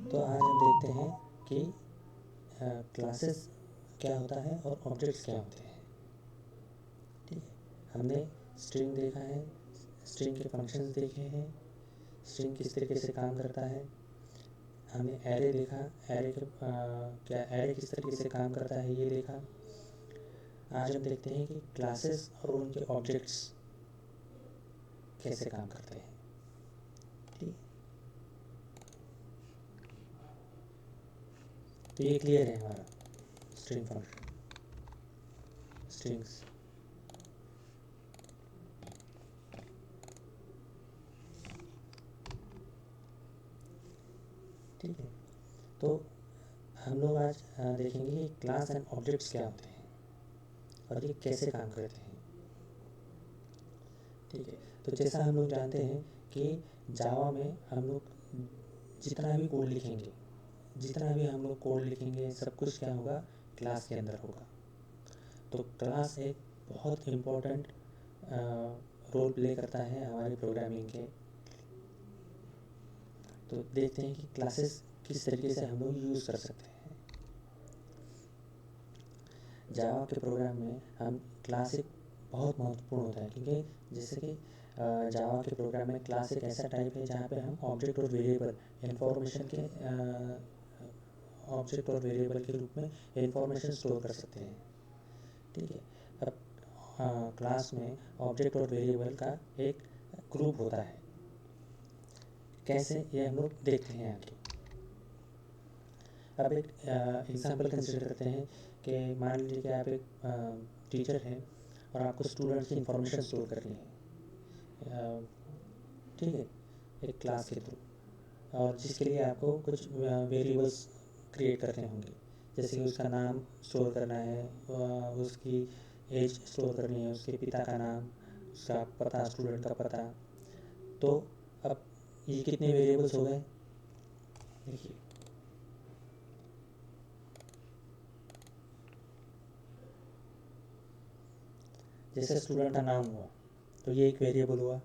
तो आज हम देखते हैं कि क्लासेस क्या होता है और ऑब्जेक्ट्स क्या होते हैं। ठीक है, हमने स्ट्रिंग देखा है, स्ट्रिंग के फंक्शंस देखे हैं, स्ट्रिंग किस तरीके से काम करता है। हमने एरे देखा, एरे के क्या एरे किस तरीके से काम करता है ये देखा। आज हम देखते हैं कि क्लासेस और उनके ऑब्जेक्ट्स कैसे काम करते हैं। ठीक, तो ये क्लियर है हमारा स्ट्रिंग फंक्शन, स्ट्रिंग्स। ठीक है, तो हम लोग आज देखेंगे कि क्लास एंड ऑब्जेक्ट्स क्या होते हैं और ये कैसे काम करते हैं। ठीक है, तो जैसा हम लोग जानते हैं कि जावा में हम लोग जितना भी कोड लिखेंगे, जितना भी हम लोग कोड लिखेंगे, सब कुछ क्या होगा, क्लास के अंदर होगा। तो क्लास एक बहुत इम्पोर्टेंट रोल प्ले करता है हमारी प्रोग्रामिंग के। तो देखते हैं कि क्लासेस किस तरीके से हम लोग यूज़ कर सकते हैं। जावा के प्रोग्राम में हम क्लास एक बहुत महत्वपूर्ण होता है, क्योंकि जैसे कि जावा के प्रोग्राम में क्लास एक ऐसा टाइप है जहाँ पे हम ऑब्जेक्ट और वेरिएबल इंफॉर्मेशन के ऑब्जेक्ट और वेरिएबल के रूप में इंफॉर्मेशन स्टोर कर सकते हैं। ठीक है, अब क्लास में ऑब्जेक्ट और वेरिएबल का एक ग्रुप होता है। कैसे, ये हम लोग देखते हैं आगे। अब एक एग्जांपल कंसिडर करते हैं कि मान लीजिए कि आप एक टीचर हैं और आपको स्टूडेंट्स की इंफॉर्मेशन स्टोर करनी है। ठीक है, एक क्लास के थ्रू, और जिसके लिए आपको कुछ वेरिएबल्स क्रिएट करने होंगे, जैसे कि उसका नाम स्टोर करना है, उसकी एज स्टोर करनी है, उसके पिता का नाम, उसका पता, स्टूडेंट का पता। तो अब ये कितने वेरिएबल्स हो गए, देखिए। जैसे स्टूडेंट का नाम हुआ तो ये एक वेरिएबल हुआ।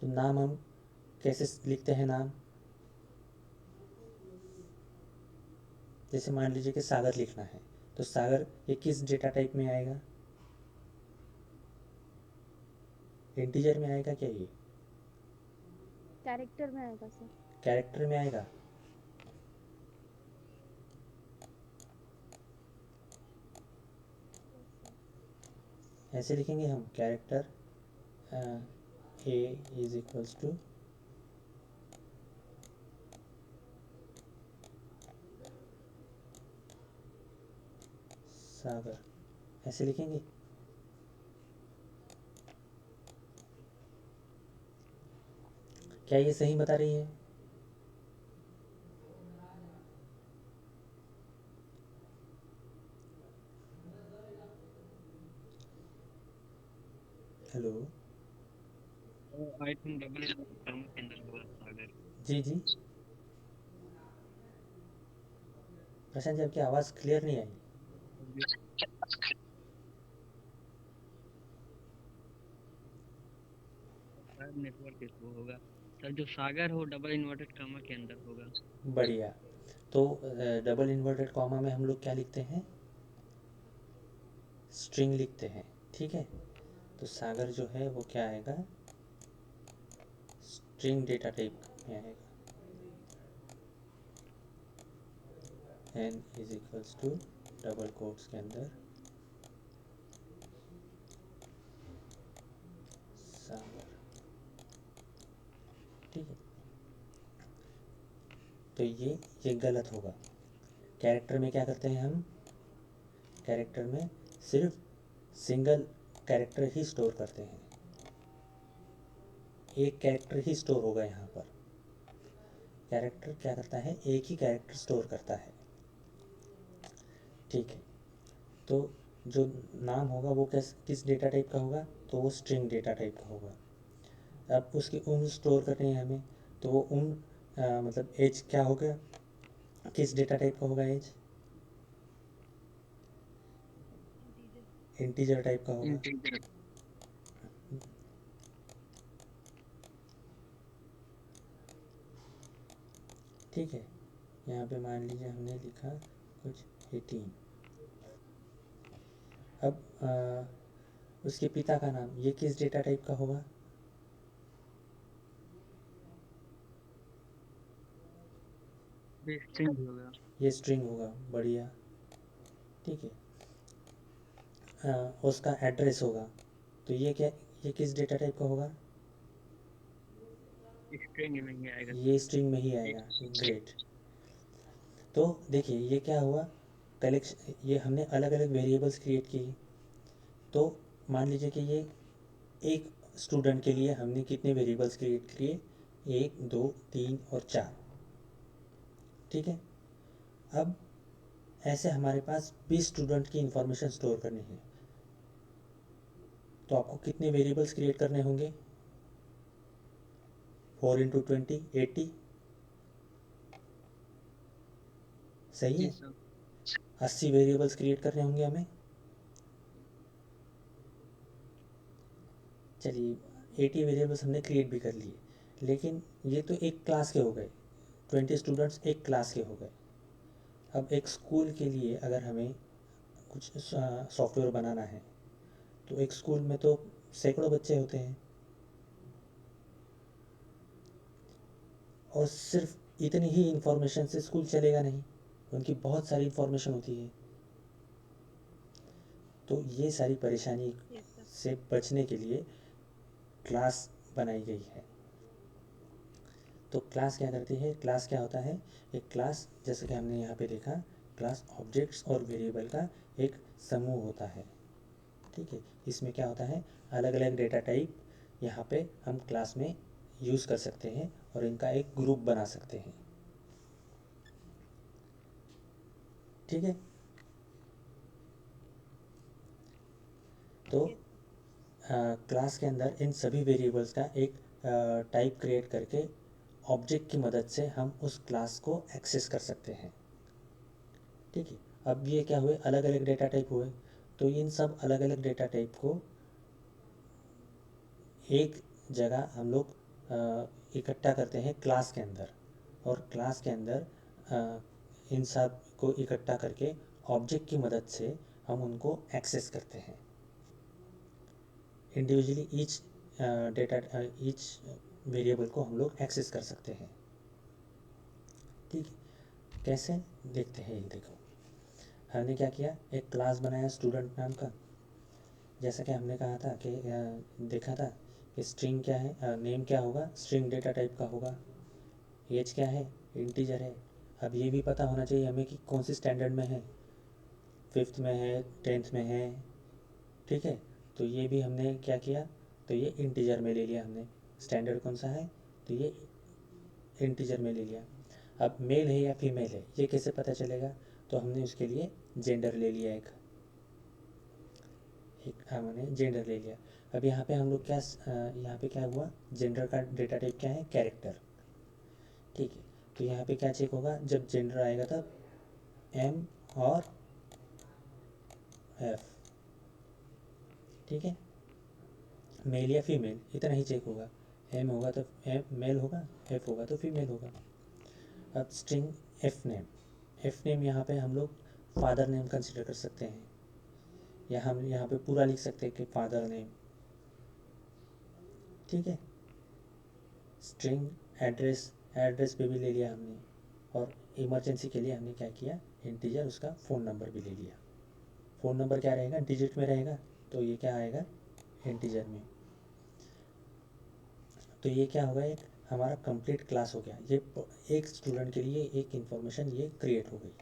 तो नाम हम कैसे लिखते हैं नाम, जैसे मान लीजिए कि सागर लिखना है, तो सागर ये किस डेटा टाइप में आएगा, इंटीजर में आएगा क्या, ये कैरेक्टर में आएगा सर। कैरेक्टर में आएगा। ऐसे लिखेंगे हम, character A is equals to Sagar, ऐसे लिखेंगे। क्या ये सही बता रही है? Hello. I think double term के अंदर होगा सागर। जी जी, प्रशांत जी आपकी आवाज़ क्लियर नहीं आई। शायद नेटवर्क इशू होगा सर। जो सागर हो डबल इन्वर्टेड कॉमा के अंदर होगा। बढ़िया। तो डबल इन्वर्टेड कॉमा में हम लोग क्या लिखते हैं, स्ट्रिंग लिखते हैं। ठीक है, तो सागर जो है वो क्या आएगा, स्ट्रिंग डेटा टाइप में आएगा। N is equals to double quotes के अंदर सागर। ठीक है, तो ये गलत होगा। कैरेक्टर में क्या करते हैं हम, कैरेक्टर में सिर्फ सिंगल कैरेक्टर ही स्टोर करते हैं, एक कैरेक्टर ही स्टोर होगा यहाँ पर। कैरेक्टर क्या करता है, एक ही कैरेक्टर स्टोर करता है। ठीक है, तो जो नाम होगा वो किस डेटा टाइप का होगा, तो वो स्ट्रिंग डेटा टाइप का होगा। अब उसकी उम्र स्टोर करनी है हमें, तो वो उम्र मतलब एज क्या होगा, किस डेटा टाइप का होगा एज, इंटीजर। इंटीजर टाइप का होगा। इंटीजर। ठीक है, यहाँ पे मान लीजिए हमने लिखा कुछ 18। अब उसके पिता का नाम, ये किस डेटा टाइप का होगा? ये स्ट्रिंग होगा। ये स्ट्रिंग होगा, बढ़िया। ठीक है। उसका एड्रेस होगा, तो ये क्या, ये किस डेटा टाइप का होगा? स्ट्रिंग में ही आएगा ये सर। स्ट्रिंग में ही आएगा। एक ग्रेट। तो देखिए ये क्या हुआ, कलेक्शन, ये हमने अलग अलग वेरिएबल्स क्रिएट किए। तो मान लीजिए कि ये एक स्टूडेंट के लिए हमने कितने वेरिएबल्स क्रिएट किए? 1 2 3 और 4। ठीक है। अब ऐसे हमारे पास 20 स्टूडेंट की इंफॉर्मेशन स्टोर करनी है, तो आपको कितने वेरिएबल्स क्रिएट करने होंगे? 4 इंटू 20 80। सही जी है। सर। 80 वेरिएबल्स क्रिएट करने होंगे हमें। चलिए 80 वेरिएबल्स हमने क्रिएट भी कर लिए, लेकिन ये तो एक क्लास के हो गए, 20 स्टूडेंट्स एक क्लास के हो गए। अब एक स्कूल के लिए अगर हमें कुछ सॉफ्टवेयर बनाना है, तो एक स्कूल में तो सैकड़ों बच्चे होते हैं, और सिर्फ इतनी ही इंफॉर्मेशन से स्कूल चलेगा नहीं, उनकी बहुत सारी इंफॉर्मेशन होती है। तो ये सारी परेशानी यस सर। से बचने के लिए क्लास बनाई गई है। तो क्लास क्या करती है? क्लास क्या होता है? एक क्लास, जैसे कि हमने यहाँ पे देखा, क्लास ऑब्जेक्ट्स और वेरिएबल का एक समूह होता है। ठीक है। इसमें क्या होता है, अलग अलग डेटा टाइप यहाँ पे हम क्लास में यूज़ कर सकते हैं और इनका एक ग्रुप बना सकते हैं। ठीक है। तो यस सर। क्लास के अंदर इन सभी वेरिएबल्स का एक टाइप क्रिएट करके ऑब्जेक्ट की मदद से हम उस क्लास को एक्सेस कर सकते हैं। ठीक है। अब ये क्या हुए, अलग अलग डेटा टाइप हुए, तो इन सब अलग अलग डेटा टाइप को एक जगह हम लोग इकट्ठा करते हैं क्लास के अंदर, और क्लास के अंदर इन सब को इकट्ठा करके ऑब्जेक्ट की मदद से हम उनको एक्सेस करते हैं individually. Each data, each variable को हम लोग एक्सेस कर सकते हैं। ठीक है। कैसे देखते हैं, ये देखो, हमने क्या किया, एक क्लास बनाया स्टूडेंट नाम का। जैसा कि हमने कहा था कि देखा था कि स्ट्रिंग क्या है, नेम क्या होगा, स्ट्रिंग डेटा टाइप का होगा। एज क्या है, इंटीजर है। अब ये भी पता होना चाहिए हमें कि कौन सी स्टैंडर्ड में है, 5th में है, 10th में है। ठीक है। तो ये भी हमने क्या किया, तो ये इंटीजर में ले लिया हमने, स्टैंडर्ड कौन सा है, तो ये इंटीजर में ले लिया। अब मेल है या फीमेल है, ये कैसे पता चलेगा, तो हमने उसके लिए जेंडर ले लिया, एक हमने जेंडर ले लिया। अब यहाँ पे हम लोग क्या, यहाँ पे क्या हुआ, जेंडर का डेटा टाइप क्या है, कैरेक्टर। ठीक है। तो यहाँ पे क्या चेक होगा, जब जेंडर आएगा तब एम और एफ। ठीक है। मेल या फीमेल इतना ही चेक होगा, एम होगा तो एम मेल होगा, एफ होगा तो फीमेल होगा। अब string F name, F name यहाँ पे हम लोग फादर नेम कंसिडर कर सकते हैं, या हम यहाँ पे पूरा लिख सकते हैं कि फादर नेम। ठीक है। स्ट्रिंग एड्रेस, एड्रेस पे भी ले लिया हमने, और इमरजेंसी के लिए हमने क्या किया, इंटीजर, उसका फ़ोन नंबर भी ले लिया। फ़ोन नंबर क्या रहेगा, डिजिट में रहेगा, तो ये क्या आएगा, इंटीजर में। तो ये क्या होगा, एक हमारा कंप्लीट क्लास हो गया। ये एक स्टूडेंट के लिए एक इंफॉर्मेशन ये क्रिएट हो गई।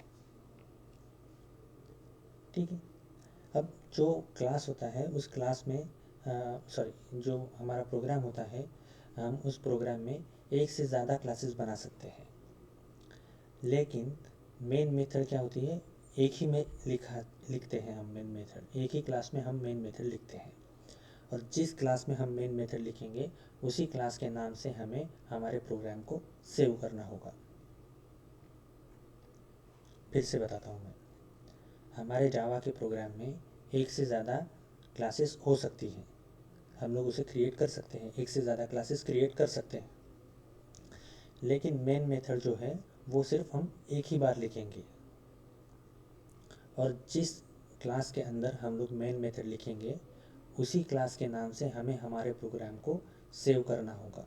ठीक है। अब जो क्लास होता है उस क्लास में, सॉरी, जो हमारा प्रोग्राम होता है, हम उस प्रोग्राम में एक से ज़्यादा क्लासेस बना सकते हैं। लेकिन मेन मेथड क्या होती है, एक ही में लिखते हैं हम मेन मेथड, एक ही क्लास में हम मेन मेथड लिखते हैं, और जिस क्लास में हम मेन मेथड लिखेंगे उसी क्लास के नाम से हमें हमारे प्रोग्राम को सेव करना होगा। फिर से बताता हूँ मैं, हमारे जावा के प्रोग्राम में एक से ज़्यादा क्लासेस हो सकती हैं, हम लोग उसे क्रिएट कर सकते हैं, एक से ज़्यादा क्लासेस क्रिएट कर सकते हैं। लेकिन मेन मेथड जो है वो सिर्फ हम एक ही बार लिखेंगे, और जिस क्लास के अंदर हम लोग मेन मेथड लिखेंगे उसी क्लास के नाम से हमें हमारे प्रोग्राम को सेव करना होगा।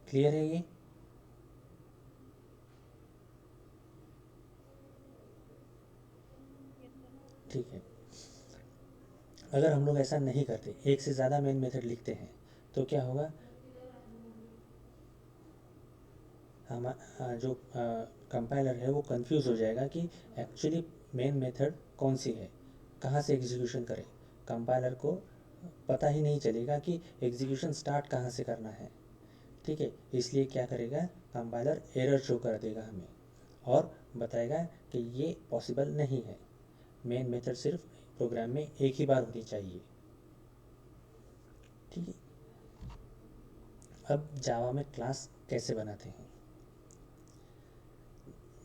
क्लियर है ये? Yes sir. ठीक है। अगर हम लोग ऐसा नहीं करते, एक से ज़्यादा मेन मेथड लिखते हैं, तो क्या होगा, हम जो कंपाइलर है वो कंफ्यूज हो जाएगा कि एक्चुअली मेन मेथड कौन सी है, कहाँ से एग्जीक्यूशन करें। कंपाइलर को पता ही नहीं चलेगा कि एग्जीक्यूशन स्टार्ट कहाँ से करना है। ठीक है, इसलिए क्या करेगा, कंपाइलर एरर शो कर देगा हमें और बताएगा कि ये पॉसिबल नहीं है, मेन मेथड सिर्फ प्रोग्राम में एक ही बार होनी चाहिए। ठीक है। अब जावा में क्लास कैसे बनाते हैं।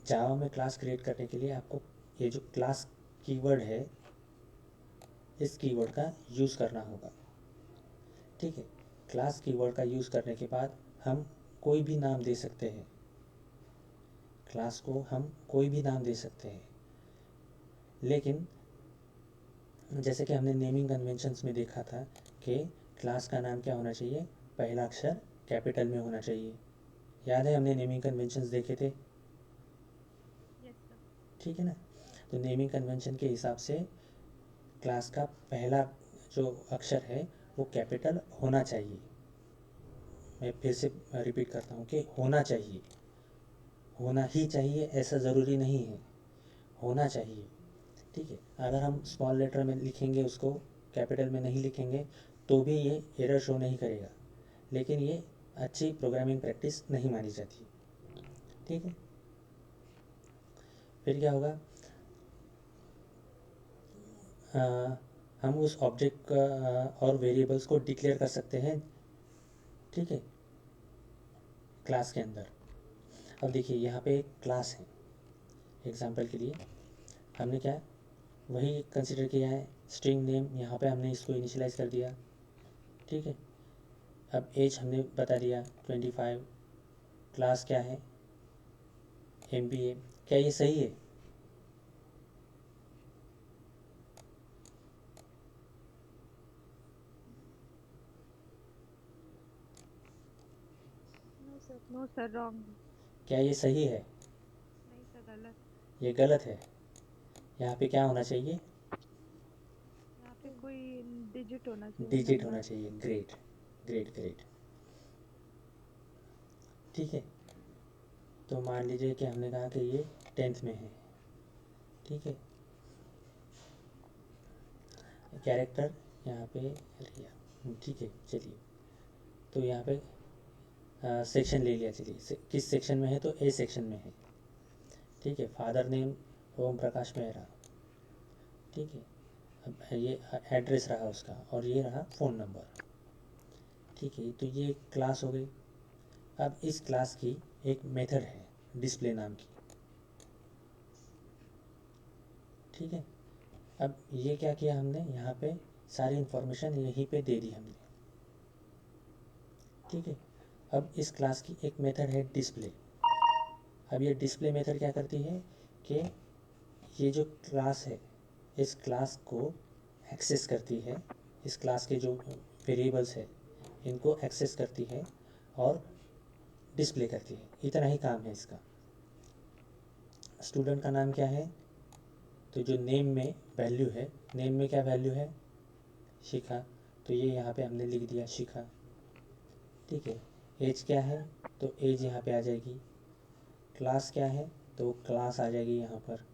जावा में क्लास क्रिएट करने के लिए आपको ये जो क्लास कीवर्ड है, इस कीवर्ड का यूज़ करना होगा। ठीक है, क्लास कीवर्ड का यूज़ करने के बाद हम कोई भी नाम दे सकते हैं, क्लास को हम कोई भी नाम दे सकते हैं, लेकिन जैसे कि हमने नेमिंग कन्वेंशंस में देखा था कि क्लास का नाम क्या होना चाहिए, पहला अक्षर कैपिटल में होना चाहिए। याद है, हमने नेमिंग कन्वेंशंस देखे थे। Yes sir. ठीक है ना, तो नेमिंग कन्वेंशन के हिसाब से क्लास का पहला जो अक्षर है वो कैपिटल होना चाहिए। मैं फिर से रिपीट करता हूँ कि होना चाहिए, होना ही चाहिए ऐसा ज़रूरी नहीं है, होना चाहिए। ठीक है, अगर हम स्मॉल लेटर में लिखेंगे, उसको कैपिटल में नहीं लिखेंगे, तो भी ये एरर शो नहीं करेगा, लेकिन ये अच्छी प्रोग्रामिंग प्रैक्टिस नहीं मानी जाती। ठीक है, फिर क्या होगा, हम उस ऑब्जेक्ट का और वेरिएबल्स को डिक्लेयर कर सकते हैं। ठीक है, क्लास के अंदर। अब देखिए यहाँ पे एक क्लास है, एग्जांपल के लिए हमने क्या वही कंसिडर किया है, स्ट्रिंग नेम, यहाँ पे हमने इसको इनिशियलाइज कर दिया। ठीक है, अब एज हमने बता दिया 25, क्लास क्या है MBA। क्या ये सही है? No sir, wrong. क्या ये सही है? नहीं सर, गलत। ये गलत है। यहाँ पे क्या होना चाहिए, यहाँ पे कोई डिजिट होना चाहिए, डिजिट होना नंबर। चाहिए। Great great great. ठीक है, तो मान लीजिए कि हमने कहा कि ये 10th में है। ठीक है, कैरेक्टर यहाँ पे लिया। ठीक है, चलिए, तो यहाँ पे सेक्शन ले लिया। चलिए किस सेक्शन में है, तो ए सेक्शन में है। ठीक है, फादर नेम ओम प्रकाश मेहरा। ठीक है, अब ये एड्रेस रहा उसका, और ये रहा फ़ोन नंबर। ठीक है, तो ये क्लास हो गई। अब इस क्लास की एक मेथड है डिस्प्ले नाम की। ठीक है, अब ये क्या किया हमने, यहाँ पे सारी इन्फॉर्मेशन यहीं पे दे दी हमने। ठीक है, अब इस क्लास की एक मेथड है डिस्प्ले। अब ये डिस्प्ले मेथड क्या करती है कि ये जो क्लास है, इस क्लास को एक्सेस करती है, इस क्लास के जो वेरिएबल्स है इनको एक्सेस करती है और डिस्प्ले करती है। इतना ही काम है इसका। स्टूडेंट का नाम क्या है, तो जो नेम में वैल्यू है, नेम में क्या वैल्यू है, शिखा, तो ये यहाँ पे हमने लिख दिया शिखा। ठीक है, एज क्या है, तो एज यहाँ पे आ जाएगी। क्लास क्या है, तो क्लास आ जाएगी यहाँ पर।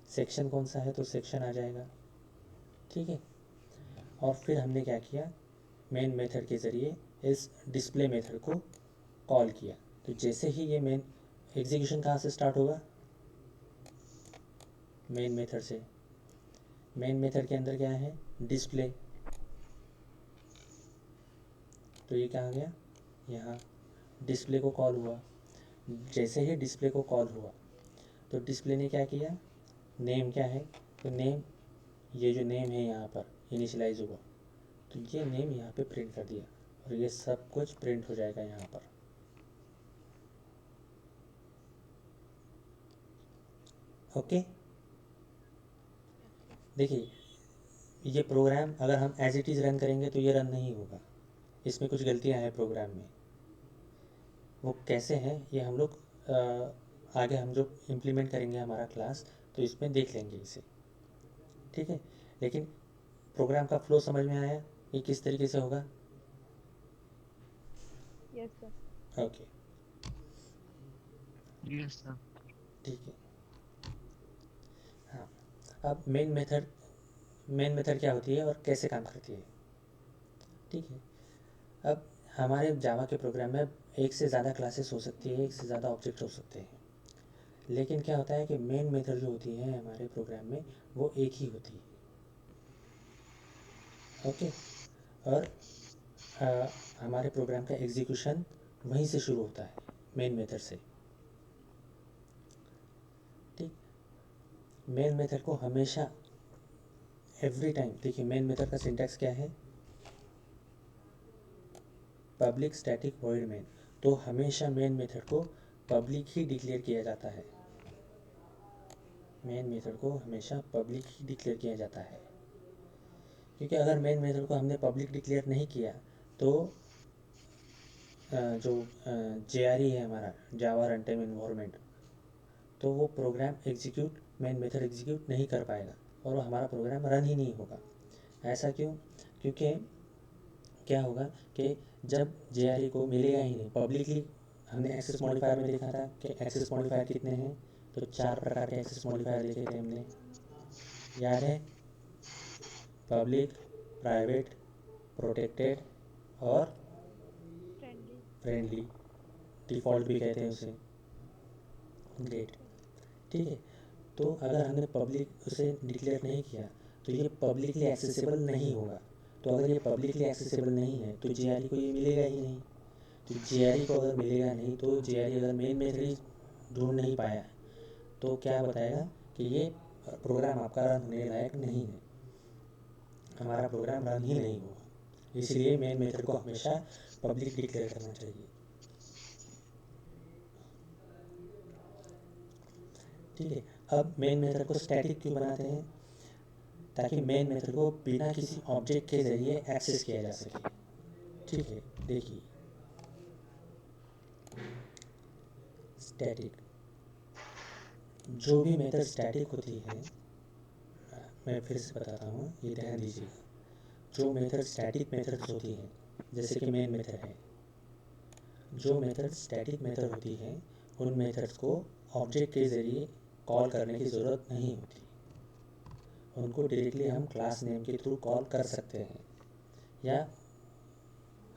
सेक्शन कौन सा है, तो सेक्शन आ जाएगा। ठीक है, और फिर हमने क्या किया, मेन मेथड के ज़रिए इस डिस्प्ले मेथड को कॉल किया। तो जैसे ही ये मेन एग्जीक्यूशन कहाँ से स्टार्ट होगा, मेन मेथड से। मेन मेथड के अंदर क्या है, डिस्प्ले, तो ये क्या आ गया, यहाँ डिस्प्ले को कॉल हुआ। जैसे ही डिस्प्ले को कॉल हुआ तो डिस्प्ले ने क्या किया, नेम क्या है, तो नेम, ये जो नेम है यहाँ पर इनिशियलाइज हुआ, तो ये नेम यहाँ पे प्रिंट कर दिया, और ये सब कुछ प्रिंट हो जाएगा यहाँ पर। ओके। देखिए, ये प्रोग्राम अगर हम एज इट इज़ रन करेंगे तो ये रन नहीं होगा, इसमें कुछ गलतियां हैं प्रोग्राम में। वो कैसे हैं ये हम लोग आगे हम जो इम्प्लीमेंट करेंगे हमारा क्लास, तो इसमें देख लेंगे इसे, ठीक है। लेकिन प्रोग्राम का फ्लो समझ में आया, ये किस तरीके से होगा? Yes sir. Okay, yes sir. ठीक है। हाँ, अब मेन मेथड क्या होती है और कैसे काम करती है, ठीक है। अब हमारे जावा के प्रोग्राम में एक से ज़्यादा क्लासेस हो सकती है, एक से ज़्यादा ऑब्जेक्ट हो सकते हैं, लेकिन क्या होता है कि मेन मेथड जो होती है हमारे प्रोग्राम में वो एक ही होती है, ओके। और आ, हमारे प्रोग्राम का एग्जीक्यूशन वहीं से शुरू होता है, मेन मेथड से, ठीक। मेन मेथड को हमेशा एवरी टाइम, देखिए मेन मेथड का सिंटैक्स क्या है, पब्लिक स्टैटिक वॉइड मेन। तो हमेशा मेन मेथड को पब्लिक ही डिक्लेयर किया जाता है, मेन मेथड को हमेशा पब्लिक ही डिक्लेयर किया जाता है, क्योंकि अगर मेन मेथड को हमने पब्लिक डिक्लेयर नहीं किया तो जो JRE है हमारा, जावा रन टाइम इन्वायरमेंट, तो वो program execute, main method execute नहीं कर पाएगा और वो हमारा प्रोग्राम रन ही नहीं होगा। ऐसा क्यों? क्योंकि क्या होगा कि जब JRE को मिलेगा ही नहीं पब्लिकली, हमने एक्सेस मॉडिफायर में देखा था कि एक्सेस मॉडिफायर कितने हैं, तो 4 प्रकार के एक्सेस मॉडिफायर देखे थे हमने, याद है? पब्लिक, प्राइवेट, प्रोटेक्टेड और फ्रेंडली। फ्रेंडली, डिफ़ॉल्ट भी कहते हैं उसे, ग्रेट, ठीक है। तो अगर हमने पब्लिक उसे डिक्लेयर नहीं किया तो ये पब्लिकली एक्सेसिबल नहीं होगा। तो अगर ये पब्लिकली एक्सेसिबल नहीं है तो JRE को ये मिलेगा ही नहीं। तो JRE को अगर मिलेगा नहीं तो JRE अगर मेन मेथड ही ढूंढ नहीं पाया तो क्या बताएगा कि ये प्रोग्राम आपका रन होने लायक नहीं है, हमारा प्रोग्राम रन ही नहीं होगा। इसलिए मेन मेथड को हमेशा पब्लिक डिक्लेयर करना चाहिए, ठीक है। अब मेन मेथड को स्टैटिक क्यों बनाते हैं? ताकि मेन मेथड को बिना किसी ऑब्जेक्ट के ज़रिए एक्सेस किया जा सके, ठीक है। देखिए, स्टैटिक, जो भी मेथड स्टैटिक होती है, मैं फिर से बताता हूँ, ये ध्यान दीजिएगा। जो मेथड स्टैटिक मेथड्स होती हैं, जैसे कि मेन मेथड है, जो मेथड स्टैटिक मेथड होती हैं उन मेथड्स को ऑब्जेक्ट के ज़रिए कॉल करने की ज़रूरत नहीं होती, उनको डायरेक्टली हम क्लास नेम के थ्रू कॉल कर सकते हैं, या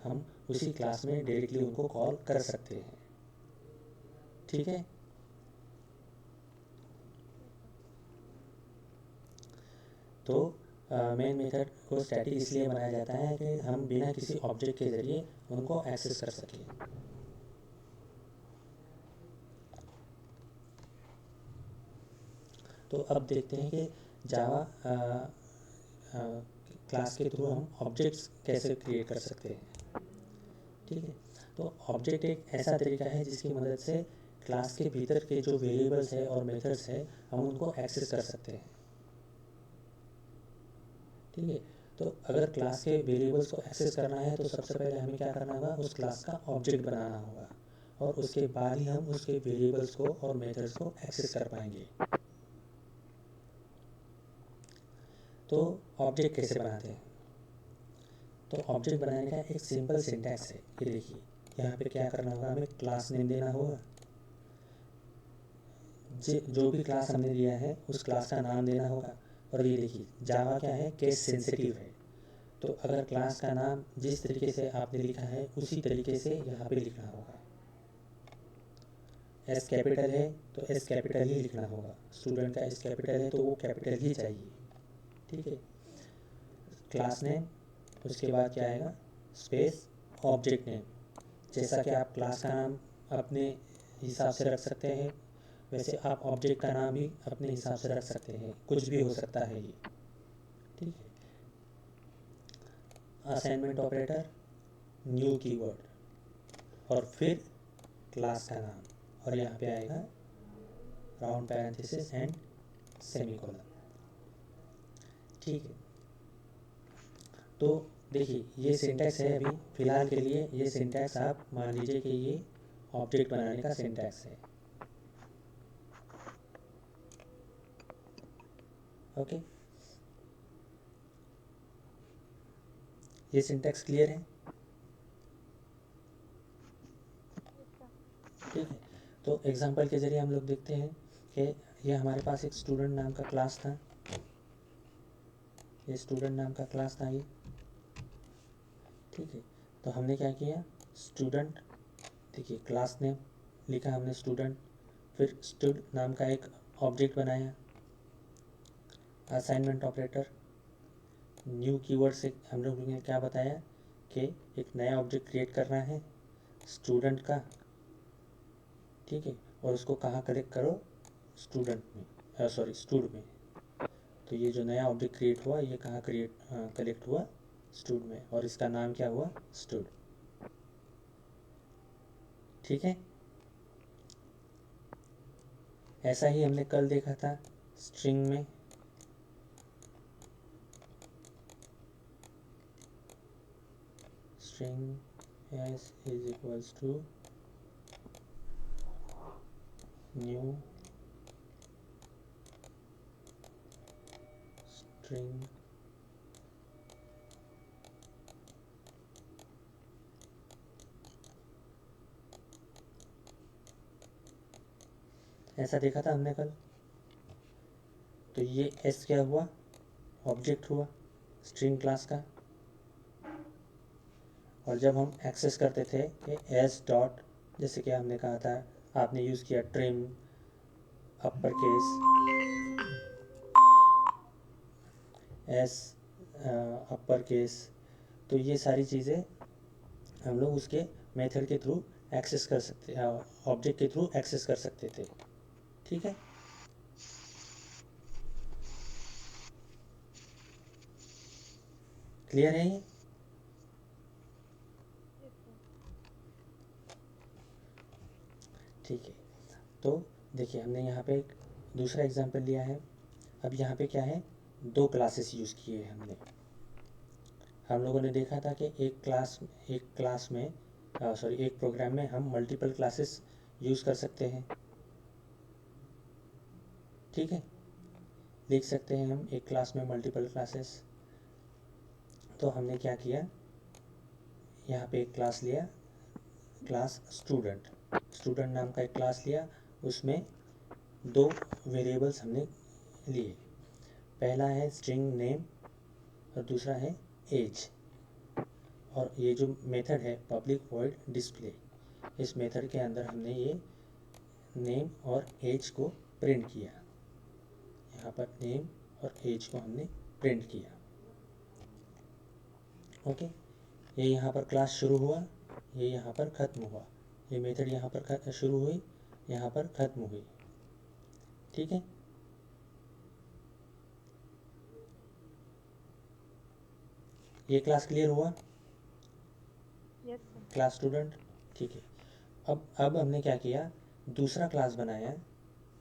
हम उसी क्लास में डायरेक्टली उनको कॉल कर सकते हैं, ठीक है। तो मेन मेथड को स्टैटिक इसलिए बनाया जाता है कि हम बिना किसी ऑब्जेक्ट के ज़रिए उनको एक्सेस कर सकें। तो अब देखते हैं कि जावा क्लास के थ्रू हम ऑब्जेक्ट्स कैसे क्रिएट कर सकते हैं, ठीक है। तो ऑब्जेक्ट एक ऐसा तरीका है जिसकी मदद से क्लास के भीतर के जो वेरिएबल्स है और मेथड्स है हम उनको एक्सेस कर सकते हैं, ठीक है। तो अगर क्लास के वेरिएबल्स को एक्सेस करना है तो सबसे पहले हमें क्या करना होगा, उस क्लास का ऑब्जेक्ट बनाना होगा और उसके बाद ही हम उसके वेरिएबल्स को और मेथड्स को एक्सेस कर पाएंगे। तो ऑब्जेक्ट कैसे बनाते हैं? तो ऑब्जेक्ट बनाने का एक सिंपल सिंटैक्स है, ये देखिए। यहाँ पे क्या करना होगा, हमें क्लास नेम देना होगा, जो भी क्लास हमने दिया है उस क्लास का नाम देना होगा। और ये देखिए, जावा क्या है, केस सेंसिटिव है, तो अगर क्लास का नाम जिस तरीके से आपने लिखा है उसी तरीके से यहाँ पे लिखना होगा। एस कैपिटल है तो एस कैपिटल ही लिखना होगा, स्टूडेंट का एस कैपिटल है तो वो कैपिटल ही चाहिए, ठीक है। क्लास नेम, उसके बाद क्या आएगा, स्पेस ऑब्जेक्ट नेम। जैसा कि आप क्लास का नाम अपने हिसाब से रख सकते हैं वैसे आप ऑब्जेक्ट का नाम भी अपने हिसाब से रख सकते हैं, कुछ भी हो सकता है ये, ठीक है। असाइनमेंट ऑपरेटर, न्यू कीवर्ड और फिर क्लास का नाम, और यहाँ पे आएगा राउंड पैरेंथेसिस एंड सेमीकोलन। ठीक है, तो देखिए ये सिंटैक्स है। अभी फ़िलहाल के लिए ये सिंटैक्स आप मान लीजिए कि ये ऑब्जेक्ट बनाने का सिंटैक्स है। ओके, ये सिंटैक्स क्लियर है? ठीक है, तो एग्जांपल के ज़रिए हम लोग देखते हैं कि ये हमारे पास एक स्टूडेंट नाम का क्लास था। ये स्टूडेंट नाम का क्लास था ये। ठीक है, तो हमने क्या किया, स्टूडेंट, देखिए क्लास नेम लिखा हमने स्टूडेंट, फिर स्टूड नाम का एक ऑब्जेक्ट बनाया, असाइनमेंट ऑपरेटर, न्यू कीवर्ड से हम लोग ने क्या बताया कि एक नया ऑब्जेक्ट क्रिएट करना है स्टूडेंट का। ठीक है, और उसको कहाँ कलेक्ट करो, स्टूडेंट में, सॉरी स्टूड में। तो ये जो नया ऑब्जेक्ट क्रिएट हुआ ये कहाँ कलेक्ट हुआ, स्टूड में, और इसका नाम क्या हुआ, स्टूड। ठीक है, ऐसा ही हमने कल देखा था स्ट्रिंग में। String s is equals to new string ऐसा देखा था हमने कल। तो ये s क्या हुआ, ऑब्जेक्ट हुआ स्ट्रिंग क्लास का। और जब हम एक्सेस करते थे कि एस डॉट, जैसे कि हमने कहा था, आपने यूज़ किया trim, upper case, S upper case, तो ये सारी चीज़ें हम लोग उसके मेथड के थ्रू एक्सेस कर सकते, ऑब्जेक्ट के थ्रू एक्सेस कर सकते थे। ठीक है, क्लियर है ये? ठीक है, तो देखिए हमने यहाँ पे एक दूसरा एग्जांपल लिया है। अब यहाँ पे क्या है, दो क्लासेस यूज़ किए हैं हमने। हम लोगों ने देखा था कि एक क्लास में सॉरी एक प्रोग्राम में हम मल्टीपल क्लासेस यूज़ कर सकते हैं। ठीक है, लिख सकते हैं हम एक क्लास में मल्टीपल क्लासेस। तो हमने क्या किया, यहाँ पे एक क्लास लिया, क्लास स्टूडेंट, स्टूडेंट नाम का एक क्लास लिया, उसमें दो वेरिएबल्स हमने लिए। पहला है स्ट्रिंग नेम और दूसरा है एज। और ये जो मेथड है पब्लिक वॉइड डिस्प्ले, इस मेथड के अंदर हमने ये नेम और एज को प्रिंट किया। यहाँ पर नेम और एज को हमने प्रिंट किया। ओके, ये यहाँ पर क्लास शुरू हुआ, ये यहाँ पर ख़त्म हुआ, ये मेथड यहाँ पर शुरू हुई, यहाँ पर ख़त्म हुई। ठीक है, ये क्लास क्लियर हुआ, यस सर। Class student. ठीक है, अब हमने क्या किया, दूसरा क्लास बनाया,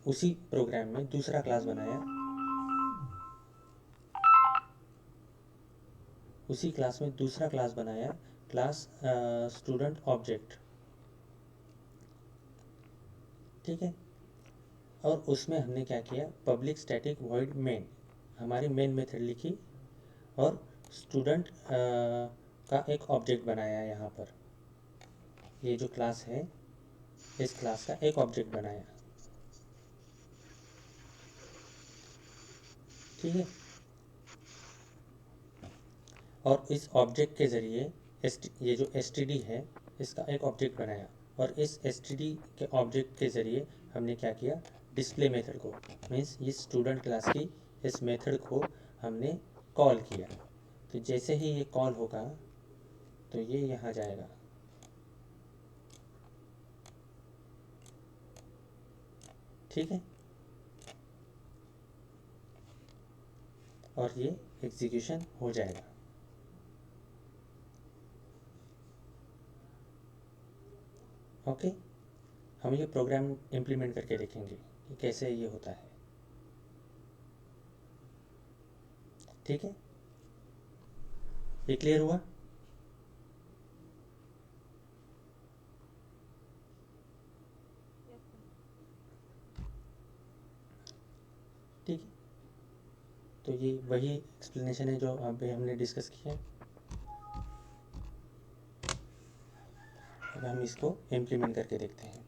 उसी प्रोग्राम में दूसरा क्लास बनाया, उसी क्लास में दूसरा क्लास बनाया, क्लास स्टूडेंट ऑब्जेक्ट। ठीक है, और उसमें हमने क्या किया, पब्लिक स्टैटिक वॉइड मेन, हमारी मेन मेथड लिखी और स्टूडेंट का एक ऑब्जेक्ट बनाया यहाँ पर। ये जो क्लास है इस क्लास का एक ऑब्जेक्ट बनाया। ठीक है, और इस ऑब्जेक्ट के ज़रिए ये जो std है इसका एक ऑब्जेक्ट बनाया, और इस std के ऑब्जेक्ट के ज़रिए हमने क्या किया, डिस्प्ले मेथड को, मीन्स इस स्टूडेंट क्लास की इस मेथड को हमने कॉल किया। तो जैसे ही ये कॉल होगा तो ये यहाँ जाएगा। ठीक है, और ये एग्जीक्यूशन हो जाएगा। ओके, हम ये प्रोग्राम इम्प्लीमेंट करके देखेंगे कि कैसे ये होता है। ठीक है, ये क्लियर हुआ? Yes sir. ठीक है, तो ये वही एक्सप्लेनेशन है जो अभी हमने डिस्कस किया है। अब हम इसको इम्प्लीमेंट करके देखते हैं।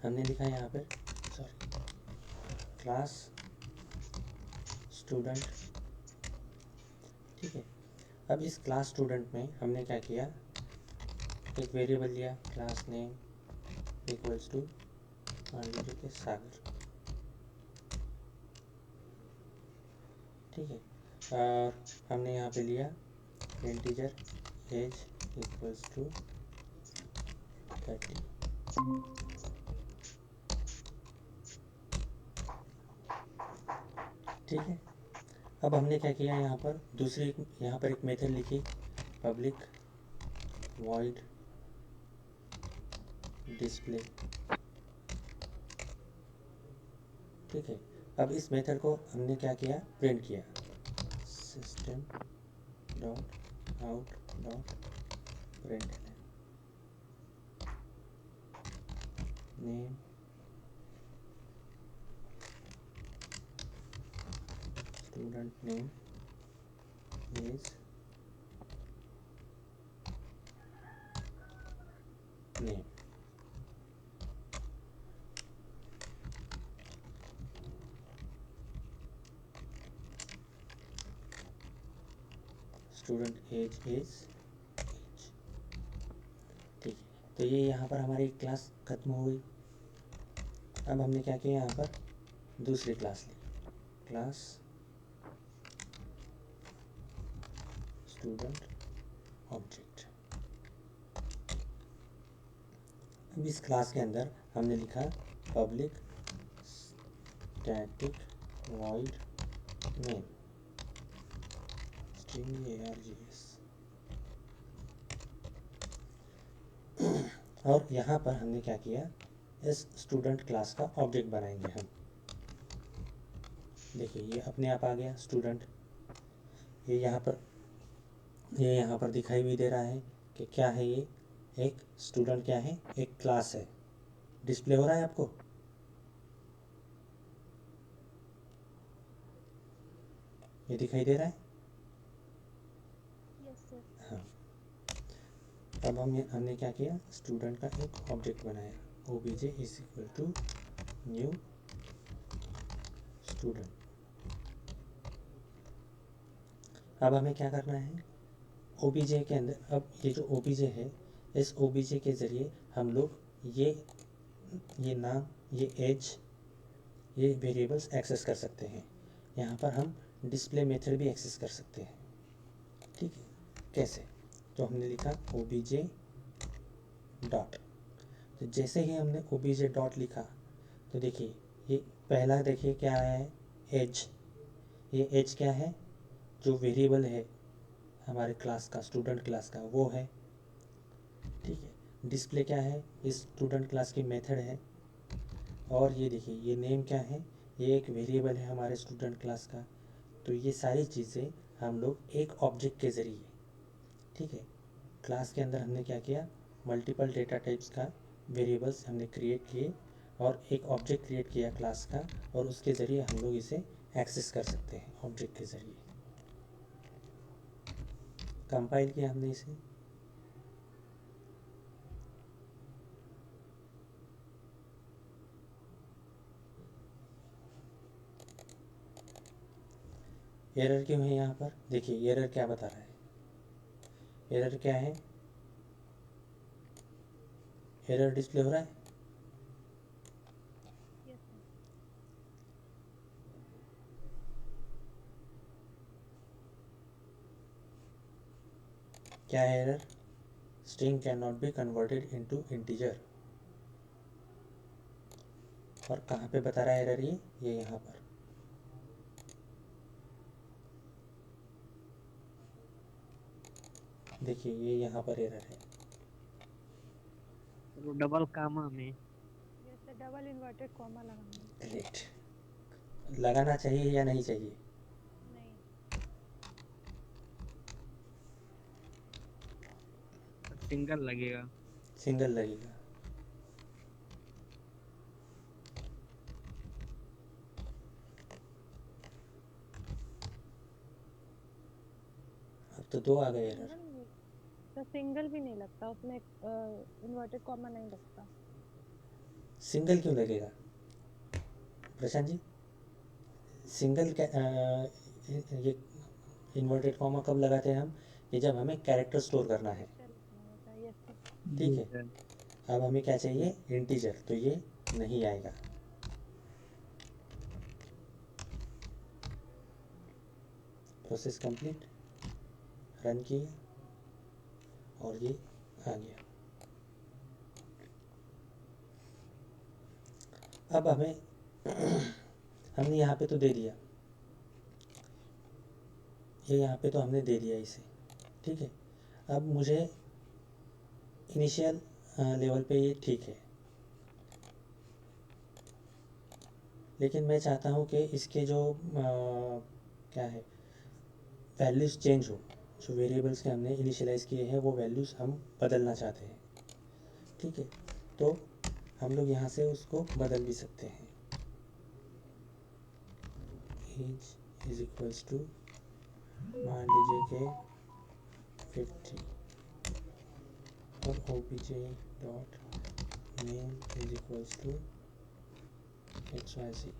हमने लिखा है यहाँ पर, सॉरी, क्लास स्टूडेंट। ठीक है, अब इस क्लास स्टूडेंट में हमने क्या किया, एक वेरिएबल लिया क्लास नेम इक्वल्स टू, मान लीजिए कि सागर। ठीक है, और हमने यहाँ पे लिया इंटीजर एज इक्वल्स टू 30। ठीक है, अब हमने क्या किया, यहाँ पर दूसरी, यहाँ पर एक मेथड लिखी, पब्लिक वॉइड डिस्प्ले। ठीक है, अब इस मेथड को हमने क्या किया, प्रिंट किया, system dot out dot print name student name is name. Student age is age. ठीक है, तो ये यहाँ पर हमारी क्लास खत्म हो गई। अब हमने क्या किया, यहाँ पर दूसरी क्लास ली, क्लास स्टूडेंट ऑब्जेक्ट। अब इस क्लास के अंदर हमने लिखा public static void name string args। और यहाँ पर हमने क्या किया, इस स्टूडेंट क्लास का ऑब्जेक्ट बनाएंगे हम। देखिए ये अपने आप आ गया स्टूडेंट, ये यहाँ पर दिखाई भी दे रहा है कि क्या है, ये एक स्टूडेंट क्या है, एक क्लास है। डिस्प्ले हो रहा है आपको? ये दिखाई दे रहा है? Yes sir. हाँ, अब हमने क्या किया, स्टूडेंट का एक ऑब्जेक्ट बनाया, obj is equal to new student. अब हमें क्या करना है, obj के अंदर, अब ये जो obj है, इस obj के ज़रिए हम लोग ये नाम, ये एज, ये वेरिएबल्स एक्सेस कर सकते हैं। यहाँ पर हम डिस्प्ले मेथड भी एक्सेस कर सकते हैं। ठीक है, कैसे? तो हमने लिखा obj डॉट, तो जैसे ही हमने obj डॉट लिखा तो देखिए ये पहला, देखिए क्या आया है, एज। ये एज क्या है, जो वेरिएबल है हमारे क्लास का, स्टूडेंट क्लास का, वो है। ठीक है, डिस्प्ले क्या है, इस स्टूडेंट क्लास की मेथड है। और ये देखिए ये नेम क्या है, ये एक वेरिएबल है हमारे स्टूडेंट क्लास का। तो ये सारी चीज़ें हम लोग एक ऑब्जेक्ट के ज़रिए, ठीक है, क्लास के अंदर हमने क्या किया, मल्टीपल डेटा टाइप्स का वेरिएबल्स हमने क्रिएट किए और एक ऑब्जेक्ट क्रिएट किया क्लास का, और उसके ज़रिए हम लोग इसे एक्सेस कर सकते हैं ऑब्जेक्ट के ज़रिए। कंपाइल किया हमने इसे, एरर क्यों है यहाँ पर? देखिए एरर क्या बता रहा है, एरर क्या है, एरर डिस्प्ले हो रहा है। Yes sir. क्या है error? String can not be converted into integer. और कहाँ पे बता रहा है एरर ये यहाँ पर। देखिए ये यहाँ पर एरर है। वो डबल कामा में। Yes sir, double inverted comma लगाना। ग्रेट। लगाना चाहिए या नहीं चाहिए? नहीं। सिंगल लगेगा। सिंगल लगेगा। अब तो दो आ गए एरर। सिंगल नहीं सर, सिंगल भी नहीं लगता उसमें, इन्वर्टेड कॉमा नहीं लगता। सिंगल क्यों लगेगा प्रशांत जी? सिंगल ये इन्वर्टेड कॉमा कब लगाते हैं हम? ये जब हमें कैरेक्टर स्टोर करना है। कैरेक्टर लिखना होता है, यस सर। ठीक जी है। सर। अब हमें क्या चाहिए? इंटीजर, तो ये नहीं आएगा। प्रोसेस कंप्लीट, रन किया और ये आ गया। अब हमें हमने यहाँ पे तो दे दिया, ये यहाँ पे तो हमने दे दिया इसे, ठीक है। अब मुझे इनिशियल लेवल पे ये ठीक है, लेकिन मैं चाहता हूँ कि इसके जो क्या है वैल्यूज़ चेंज हो। जो वेरिएबल्स के हमने इनिशियलाइज़ किए हैं वो वैल्यूज़ हम बदलना चाहते हैं, ठीक है। तो हम लोग यहाँ से उसको बदल भी सकते हैं। एज इज इक्वल्स टू, मान लीजिए कि 50 और obj dot name is equals to XYZ,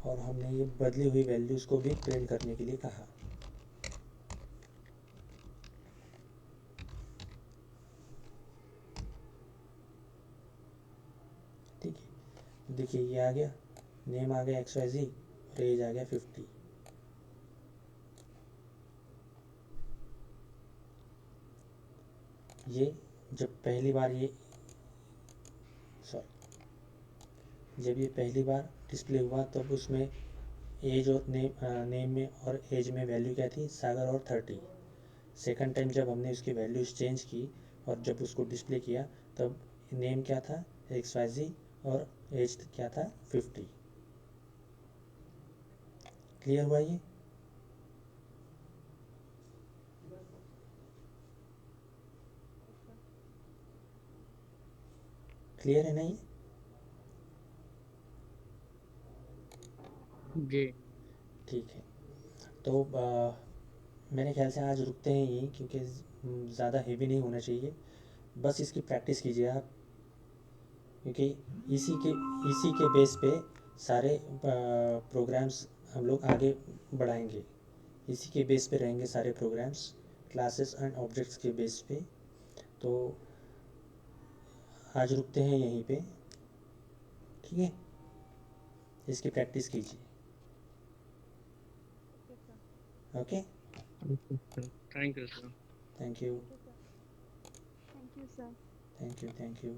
और हमने ये बदली हुई वैल्यूज़ को भी प्रिंट करने के लिए कहा। ठीक है, देखिए ये आ गया, नेम आ गया XYZ और एज आ गया 50। ये जब पहली बार ये जब ये पहली बार डिस्प्ले हुआ तब उसमें एज और नेम में और एज में वैल्यू क्या थी? सागर और 30। सेकंड टाइम जब हमने उसकी वैल्यूज़ चेंज की और जब उसको डिस्प्ले किया तब नेम क्या था? XYZ और एज क्या था? 50। क्लियर हुआ ये? क्लियर है ना ये? जी। ठीक है। तो मेरे ख्याल से आज रुकते हैं यहीं, क्योंकि ज़्यादा हेवी नहीं होना चाहिए। बस इसकी प्रैक्टिस कीजिए आप, क्योंकि इसी के बेस पे सारे प्रोग्राम्स हम लोग आगे बढ़ाएंगे। इसी के बेस पे रहेंगे सारे प्रोग्राम्स, क्लासेस एंड ऑब्जेक्ट्स के बेस पे। तो आज रुकते हैं यहीं पे, ठीक है। इसकी प्रैक्टिस कीजिए। Okay sir. Okay, thank you sir. Thank you, thank you sir. Thank you sir. Thank you, thank you.